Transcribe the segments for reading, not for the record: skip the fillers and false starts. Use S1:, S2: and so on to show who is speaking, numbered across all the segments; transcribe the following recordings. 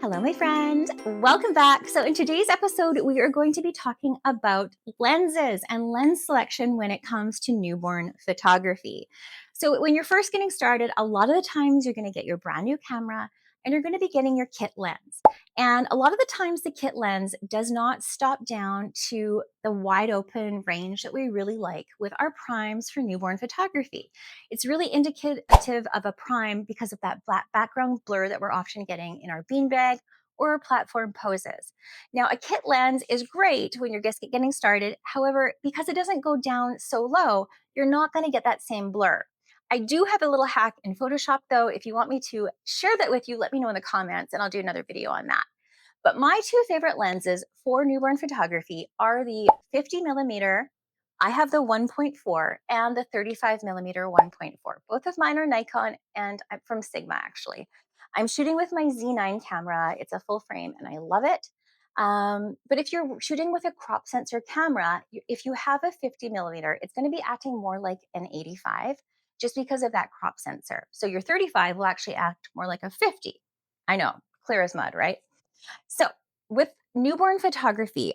S1: Hello, my friend. Welcome back. So, in today's episode, we are going to be talking about lenses and lens selection when it comes to newborn photography. So, when you're first getting started, a lot of the times you're going to get your brand new camera and you're going to be getting your kit lens. And a lot of the times, the kit lens does not stop down to the wide open range that we really like with our primes for newborn photography. It's really indicative of a prime because of that black background blur that we're often getting in our beanbag or platform poses. Now, a kit lens is great when you're just getting started. However, because it doesn't go down so low, you're not going to get that same blur. I do have a little hack in Photoshop though. If you want me to share that with you, let me know in the comments and I'll do another video on that. But my two favorite lenses for newborn photography are the 50 millimeter. I have the 1.4 and the 35 millimeter 1.4. Both of mine are Nikon and I'm from Sigma actually. I'm shooting with my Z9 camera. It's a full frame and I love it. But if you're shooting with a crop sensor camera, if you have a 50 millimeter, it's going to be acting more like an 85 just because of that crop sensor. So your 35 will actually act more like a 50. I know, clear as mud, right? So, with newborn photography,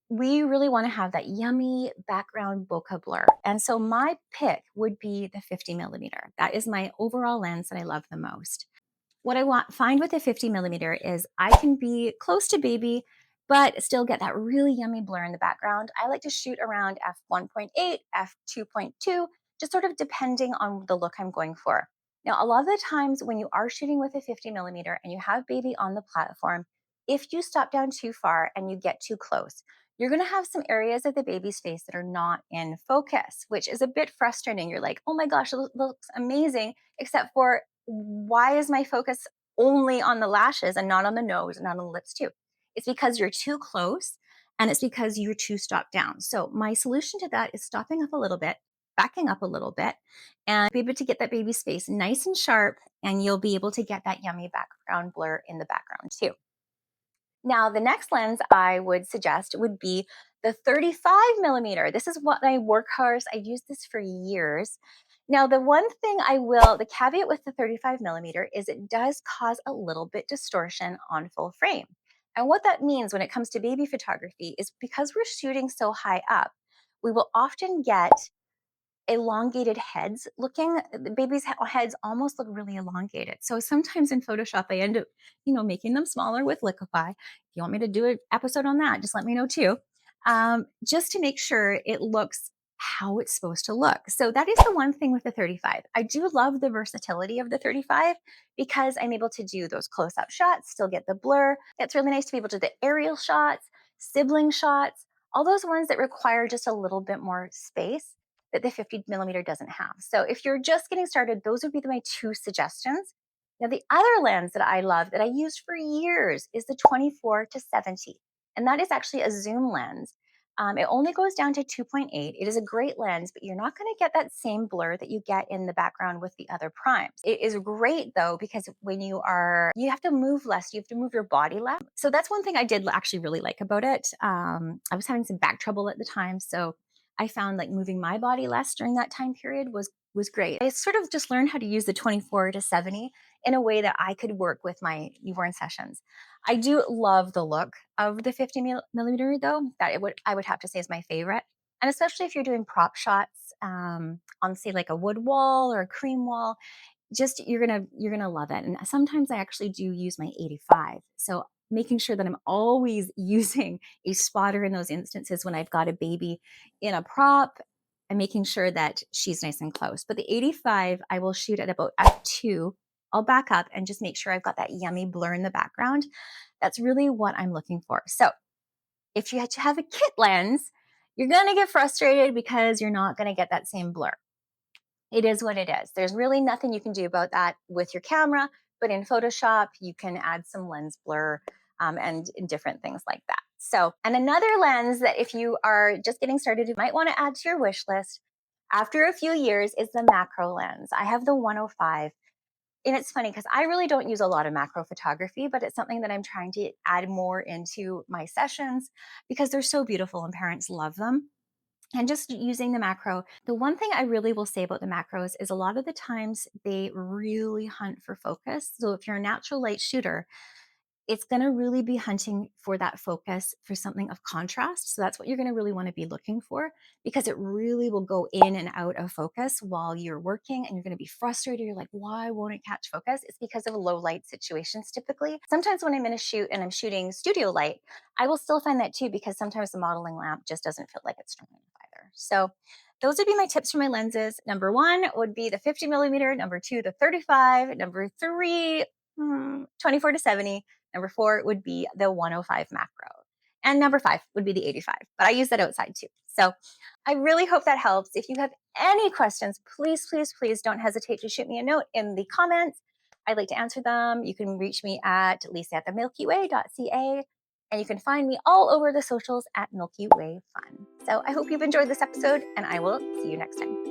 S1: we really want to have that yummy background bokeh blur. And so, my pick would be the 50 millimeter. That is my overall lens that I love the most. What I find with the 50 millimeter is I can be close to baby, but still get that really yummy blur in the background. I like to shoot around f1.8, f2.2, just sort of depending on the look I'm going for. Now, a lot of the times when you are shooting with a 50 millimeter and you have baby on the platform, if you stop down too far and you get too close, you're going to have some areas of the baby's face that are not in focus, which is a bit frustrating. You're like, oh my gosh, it looks amazing, except for why is my focus only on the lashes and not on the nose and not on the lips too? It's because you're too close and it's because you're too stopped down. So my solution to that is stopping up a little bit, backing up a little bit, and be able to get that baby's face nice and sharp, and you'll be able to get that yummy background blur in the background too. Now, the next lens I would suggest would be the 35 millimeter. This is what my workhorse. I've used this for years. Now, the caveat with the 35 millimeter is it does cause a little bit distortion on full frame. And what that means when it comes to baby photography is because we're shooting so high up, we will often get elongated heads looking. The babies' heads almost look really elongated. So sometimes in Photoshop, I end up, making them smaller with Liquify. If you want me to do an episode on that, just let me know too. Just to make sure it looks how it's supposed to look. So that is the one thing with the 35. I do love the versatility of the 35 because I'm able to do those close-up shots, still get the blur. It's really nice to be able to do the aerial shots, sibling shots, all those ones that require just a little bit more space that the 50 millimeter doesn't have. So if you're just getting started, those would be my two suggestions. Now, the other lens that I love that I used for years is the 24 to 70. And that is actually a zoom lens. It only goes down to 2.8. It is a great lens, but you're not going to get that same blur that you get in the background with the other primes. It is great though, because when you have to move less, you have to move your body less. So that's one thing I did actually really like about it. I was having some back trouble at the time. So I found like moving my body less during that time period was great. I sort of just learned how to use the 24 to 70 in a way that I could work with my newborn sessions. I do love the look of the 50 millimeter though. I would have to say is my favorite. And especially if you're doing prop shots on say like a wood wall or a cream wall, just you're gonna love it. And sometimes I actually do use my 85. So making sure that I'm always using a spotter in those instances when I've got a baby in a prop and making sure that she's nice and close. But the 85, I will shoot at about f2. I'll back up and just make sure I've got that yummy blur in the background. That's really what I'm looking for. So if you have a kit lens, you're going to get frustrated because you're not going to get that same blur. It is what it is. There's really nothing you can do about that with your camera, but in Photoshop, you can add some lens blur and different things like that. So, and another lens that if you are just getting started, you might want to add to your wish list after a few years is the macro lens. I have the 105. And it's funny because I really don't use a lot of macro photography, but it's something that I'm trying to add more into my sessions because they're so beautiful and parents love them. And just using the macro, the one thing I really will say about the macros is a lot of the times they really hunt for focus. So if you're a natural light shooter, it's going to really be hunting for that focus for something of contrast. So that's what you're going to really want to be looking for, because it really will go in and out of focus while you're working, and you're going to be frustrated. You're like, why won't it catch focus? It's because of low light situations typically. Sometimes when I'm in a shoot and I'm shooting studio light, I will still find that too, because sometimes the modeling lamp just doesn't feel like it's strong enough either. So those would be my tips for my lenses. Number one would be the 50 millimeter. Number two, the 35. Number three, 24 to 70. Number four would be the 105 macro. And number five would be the 85, but I use that outside too. So I really hope that helps. If you have any questions, please, please, please don't hesitate to shoot me a note in the comments. I'd like to answer them. You can reach me at lisa@themilkyway.ca, and you can find me all over the socials at Milky Way Fun. So I hope you've enjoyed this episode, and I will see you next time.